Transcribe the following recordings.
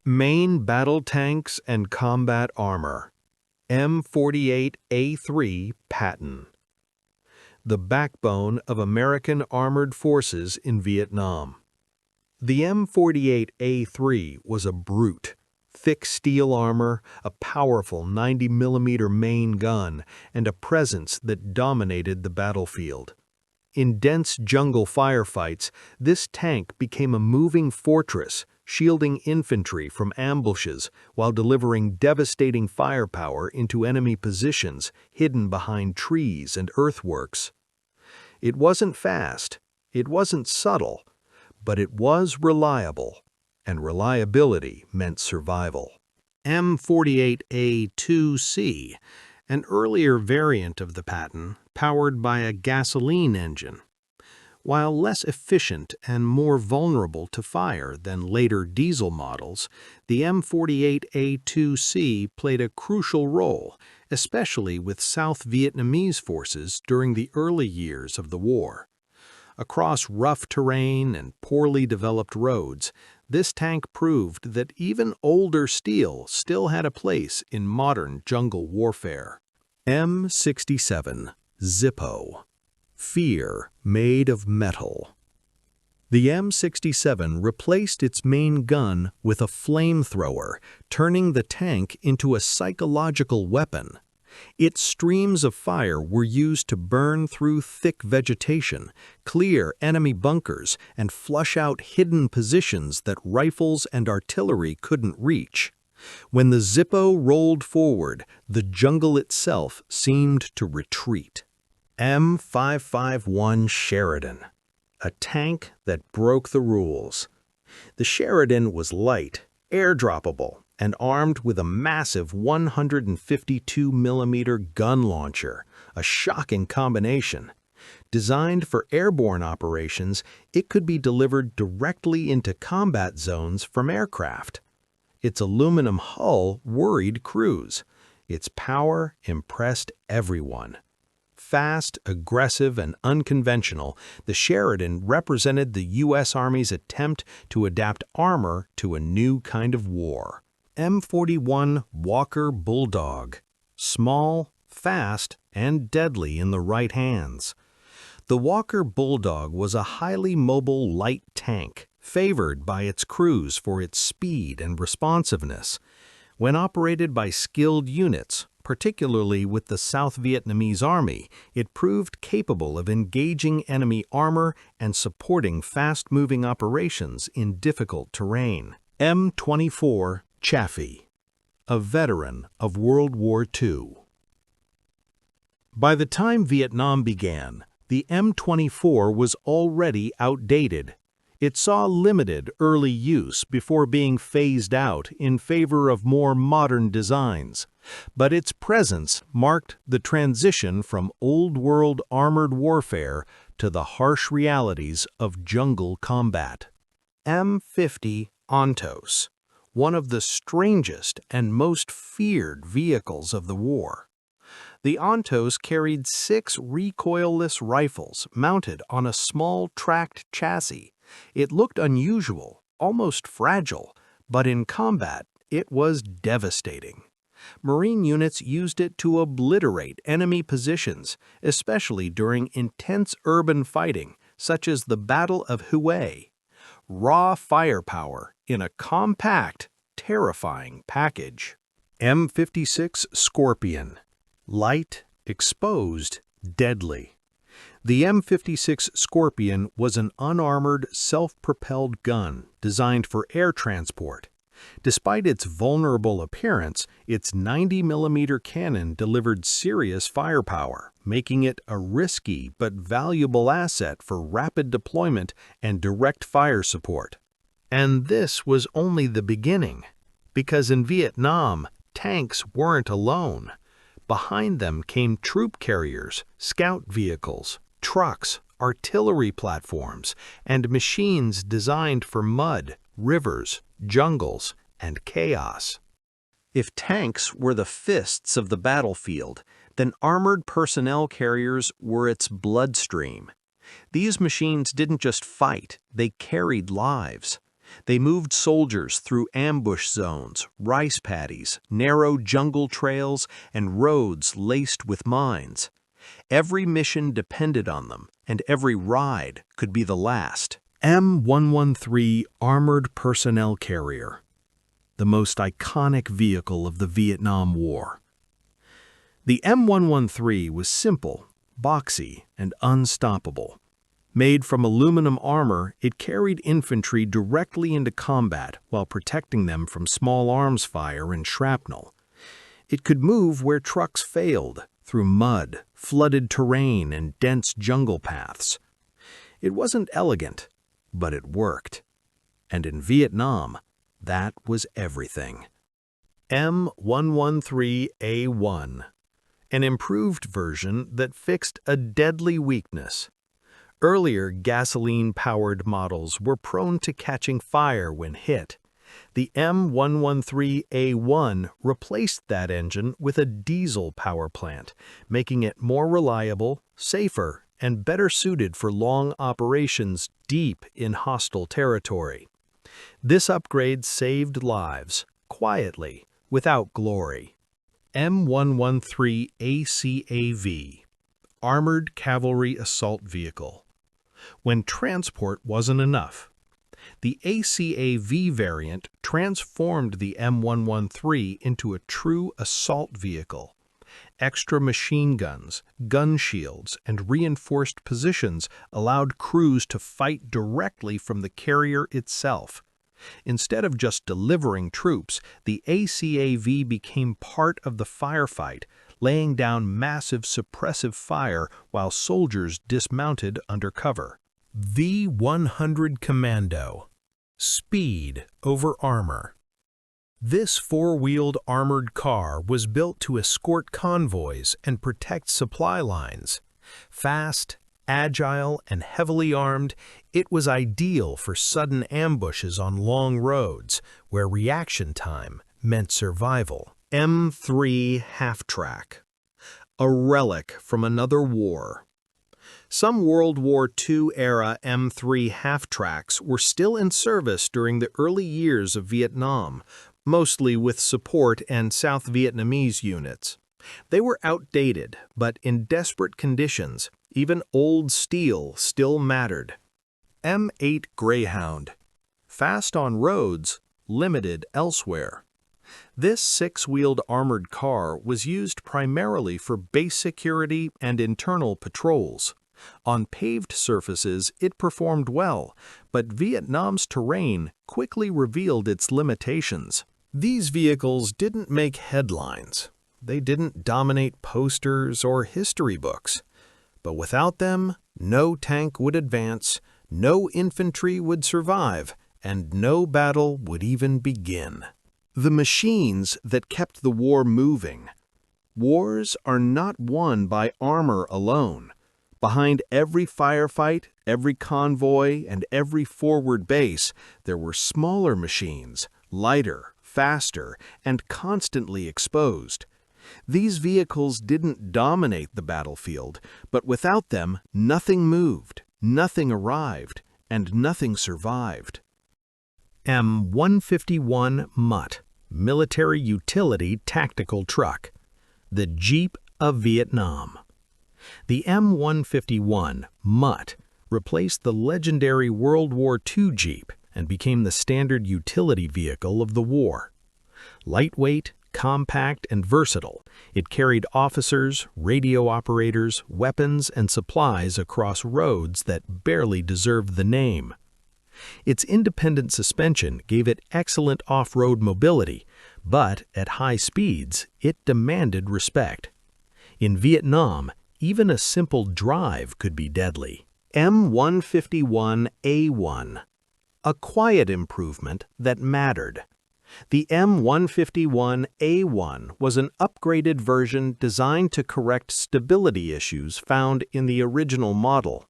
Main battle tanks and combat armor. M48A3 Patton. The backbone of American armored forces in Vietnam. The M48A3 was a brute. Thick steel armor, a powerful 90mm main gun, and a presence that dominated the battlefield. In dense jungle firefights, this tank became a moving fortress, shielding infantry from ambushes while delivering devastating firepower into enemy positions hidden behind trees and earthworks. It wasn't fast, it wasn't subtle, but it was reliable, and reliability meant survival. M48A2C, an earlier variant of the Patton, powered by a gasoline engine. While less efficient and more vulnerable to fire than later diesel models, the M48A2C played a crucial role, especially with South Vietnamese forces during the early years of the war. Across rough terrain and poorly developed roads, this tank proved that even older steel still had a place in modern jungle warfare. M67 Zippo. Fear made of metal. The M67 replaced its main gun with a flamethrower, turning the tank into a psychological weapon. Its streams of fire were used to burn through thick vegetation, clear enemy bunkers, and flush out hidden positions that rifles and artillery couldn't reach. When the Zippo rolled forward, the jungle itself seemed to retreat. M551 Sheridan, a tank that broke the rules. The Sheridan was light, airdroppable, and armed with a massive 152mm gun launcher, a shocking combination. Designed for airborne operations, it could be delivered directly into combat zones from aircraft. Its aluminum hull worried crews. Its power impressed everyone. Fast, aggressive, and unconventional, the Sheridan represented the U.S. Army's attempt to adapt armor to a new kind of war. M41 Walker Bulldog. Small, fast, and deadly in the right hands. The Walker Bulldog was a highly mobile light tank, favored by its crews for its speed and responsiveness. When operated by skilled units, particularly with the South Vietnamese Army, it proved capable of engaging enemy armor and supporting fast-moving operations in difficult terrain. M24 Chaffee, a veteran of World War II. By the time Vietnam began, the M24 was already outdated. It saw limited early use before being phased out in favor of more modern designs. But its presence marked the transition from old-world armored warfare to the harsh realities of jungle combat. M50 Ontos, one of the strangest and most feared vehicles of the war. The Ontos carried 6 recoilless rifles mounted on a small tracked chassis. It looked unusual, almost fragile, but in combat it was devastating. Marine units used it to obliterate enemy positions, especially during intense urban fighting, such as the Battle of Hue. Raw firepower in a compact, terrifying package. M56 Scorpion. Light, exposed, deadly. The M56 Scorpion was an unarmored, self-propelled gun designed for air transport. Despite its vulnerable appearance, its 90mm cannon delivered serious firepower, making it a risky but valuable asset for rapid deployment and direct fire support. And this was only the beginning, because in Vietnam, tanks weren't alone. Behind them came troop carriers, scout vehicles, trucks, artillery platforms, and machines designed for mud, rivers, jungles, and chaos. If tanks were the fists of the battlefield, then armored personnel carriers were its bloodstream. These machines didn't just fight, they carried lives. They moved soldiers through ambush zones, rice paddies, narrow jungle trails, and roads laced with mines. Every mission depended on them, and every ride could be the last. M113 Armored Personnel Carrier, the most iconic vehicle of the Vietnam War. The M113 was simple, boxy, and unstoppable. Made from aluminum armor, it carried infantry directly into combat while protecting them from small arms fire and shrapnel. It could move where trucks failed, through mud, flooded terrain, and dense jungle paths. It wasn't elegant, but it worked. And in Vietnam, that was everything. M113A1, an improved version that fixed a deadly weakness. Earlier gasoline-powered models were prone to catching fire when hit. The M113A1 replaced that engine with a diesel power plant, making it more reliable, safer, and better suited for long operations deep in hostile territory. This upgrade saved lives, quietly, without glory. M113ACAV, Armored Cavalry Assault Vehicle. When transport wasn't enough, the ACAV variant transformed the M113 into a true assault vehicle. Extra machine guns, gun shields, and reinforced positions allowed crews to fight directly from the carrier itself. Instead of just delivering troops, the ACAV became part of the firefight, laying down massive suppressive fire while soldiers dismounted under cover. V-100 Commando. Speed over armor. This four-wheeled armored car was built to escort convoys and protect supply lines. Fast, agile, and heavily armed, it was ideal for sudden ambushes on long roads, where reaction time meant survival. M3 Half-Track, a relic from another war. Some World War II-era M3 half-tracks were still in service during the early years of Vietnam, mostly with support and South Vietnamese units. They were outdated, but in desperate conditions, even old steel still mattered. M8 Greyhound. Fast on roads, limited elsewhere. This six-wheeled armored car was used primarily for base security and internal patrols. On paved surfaces, it performed well, but Vietnam's terrain quickly revealed its limitations. These vehicles didn't make headlines. They didn't dominate posters or history books. But without them, no tank would advance, no infantry would survive, and no battle would even begin. The machines that kept the war moving. Wars are not won by armor alone. Behind every firefight, every convoy, and every forward base, there were smaller machines, lighter, faster, and constantly exposed. These vehicles didn't dominate the battlefield, but without them, nothing moved, nothing arrived, and nothing survived. M151 Mutt, Military Utility Tactical Truck, the Jeep of Vietnam. The M151 Mutt replaced the legendary World War II Jeep and became the standard utility vehicle of the war. Lightweight, compact, and versatile, it carried officers, radio operators, weapons, and supplies across roads that barely deserved the name. Its independent suspension gave it excellent off-road mobility, but at high speeds, it demanded respect. In Vietnam, even a simple drive could be deadly. M151A1, a quiet improvement that mattered. The M151A1 was an upgraded version designed to correct stability issues found in the original model.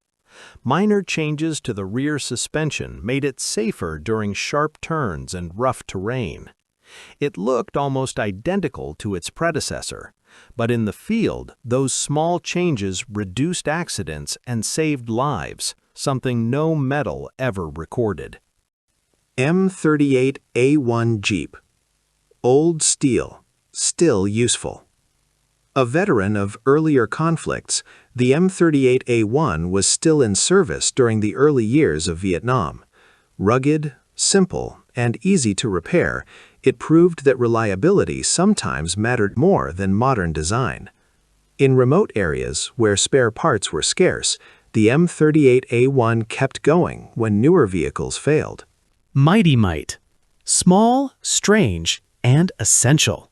Minor changes to the rear suspension made it safer during sharp turns and rough terrain. It looked almost identical to its predecessor, but in the field, those small changes reduced accidents and saved lives, something no medal ever recorded. M48A1 Jeep. Old steel, still useful. A veteran of earlier conflicts, the M48A1 was still in service during the early years of Vietnam. Rugged, simple, and easy to repair, it proved that reliability sometimes mattered more than modern design. In remote areas where spare parts were scarce, the M48A1 kept going when newer vehicles failed. Mighty Mite. Small, strange, and essential.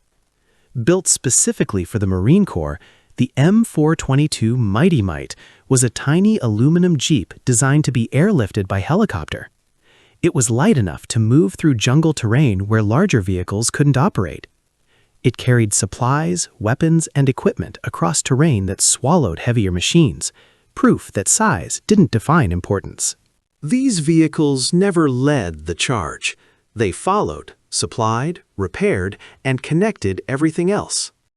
Built specifically for the Marine Corps, the M422 Mighty Mite was a tiny aluminum Jeep designed to be airlifted by helicopter. It was light enough to move through jungle terrain where larger vehicles couldn't operate. It carried supplies, weapons, and equipment across terrain that swallowed heavier machines, proof that size didn't define importance. These vehicles never led the charge. They followed, supplied, repaired, and connected everything else.